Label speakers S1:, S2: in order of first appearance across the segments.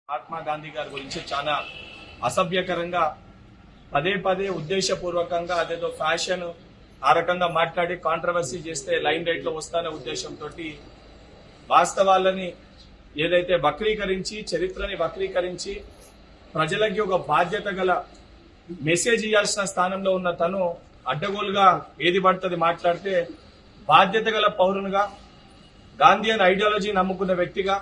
S1: మహాత్మా గాంధీ గారి గురించి చాలా అసభ్యకరంగా పదే పదే ఉద్దేశపూర్వకంగా అదేదో ఫ్యాషన్ ఆ రకంగా మాట్లాడి కాంట్రవర్సీ చేస్తే లైన్ రైట్ లో వస్తానే ఉద్దేశంతో వాస్తవాలని ఏదైతే వక్రీకరించి చరిత్రని వక్రీకరించి ప్రజలకి ఒక బాధ్యత గల మెసేజ్ ఇవ్వాల్సిన స్థానంలో ఉన్న తను అడ్డగోలుగా ఏది పడుతుంది మాట్లాడితే బాధ్యత గల పౌరునిగా గాంధీయన్ ఐడియాలజీ నమ్ముకున్న వ్యక్తిగా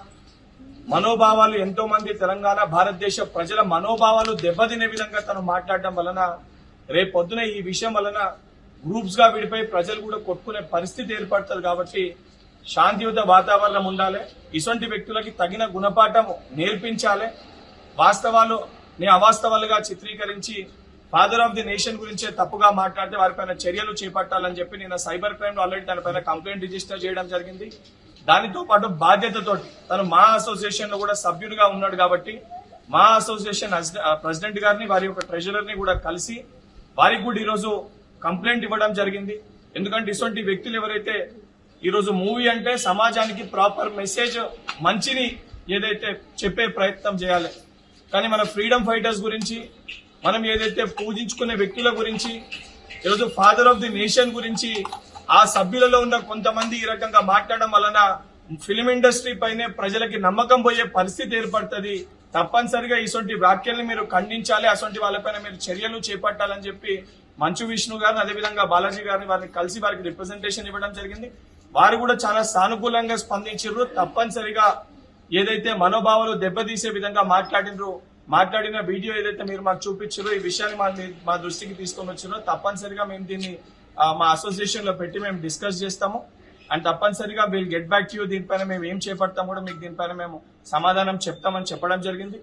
S1: మనోభావాలు ఎంతో మంది తెలంగాణ భారతదేశ ప్రజల మనోభావాలు దెబ్బతినే విధంగా తను మాట్లాడడం వలన రేపొద్దున ఈ విషయం వలన గ్రూప్స్ గా విడిపోయి ప్రజలు కూడా కొట్టుకునే పరిస్థితి ఏర్పడుతుంది కాబట్టి శాంతియుత వాతావరణం ఉండాలి. ఇటువంటి వ్యక్తులకి తగిన గుణపాఠం నేర్పించాలి. వాస్తవాలు అవాస్తవాలుగా చిత్రీకరించి ఫాదర్ ఆఫ్ ది నేషన్ గురించే తప్పుగా మాట్లాడితే వారిపైన చర్యలు చేపట్టాలని చెప్పి నిన్న సైబర్ క్రైమ్ లో ఆల్రెడీ తనపైన కంప్లైంట్ రిజిస్టర్ చేయడం జరిగింది. దానితో పాటు బాధ్యతతో తను మా అసోసియేషన్ లో కూడా సభ్యుడిగా ఉన్నాడు కాబట్టి మా అసోసియేషన్ ప్రెసిడెంట్ గారిని వారి యొక్క ట్రెజరర్ ని కూడా కలిసి వారికి కూడా ఈరోజు కంప్లైంట్ ఇవ్వడం జరిగింది. ఎందుకంటే ఇటువంటి వ్యక్తులు ఎవరైతే ఈరోజు మూవీ అంటే సమాజానికి ప్రాపర్ మెసేజ్ మంచిని ఏదైతే చెప్పే ప్రయత్నం చేయాలి, కానీ మన ఫ్రీడమ్ ఫైటర్స్ గురించి మనం ఏదైతే పూజించుకునే వ్యక్తుల గురించి ఈరోజు ఫాదర్ ఆఫ్ ది నేషన్ గురించి ఆ సభ్యులలో ఉన్న కొంతమంది ఈ రకంగా మాట్లాడడం వలన ఫిల్మ్ ఇండస్ట్రీ పైనే ప్రజలకి నమ్మకం పోయే పరిస్థితి ఏర్పడుతుంది. తప్పనిసరిగా ఇటువంటి వ్యాఖ్యల్ని మీరు ఖండించాలి, అటువంటి వాళ్ళపైన మీరు చర్యలు చేపట్టాలని చెప్పి మంచు విష్ణు గారిని అదేవిధంగా బాలాజీ గారిని వారిని కలిసి వారికి రిప్రజెంటేషన్ ఇవ్వడం జరిగింది. వారు కూడా చాలా సానుకూలంగా స్పందించారు. తప్పనిసరిగా ఏదైతే మనోభావాలు దెబ్బతీసే విధంగా మాట్లాడిన వీడియో ఏదైతే మీరు మాకు చూపించారో ఈ విషయాన్ని మా దృష్టికి తీసుకొని వచ్చారో తప్పనిసరిగా మేము దీన్ని మా అసోసియేషన్ లో పెట్టి మేము డిస్కస్ చేస్తాము. అండ్ తప్పనిసరిగా will get back to you. దీనిపైన మేము ఏం చేపడతాం కూడా మీకు దీనిపైన మేము సమాధానం చెప్తామని చెప్పడం జరిగింది.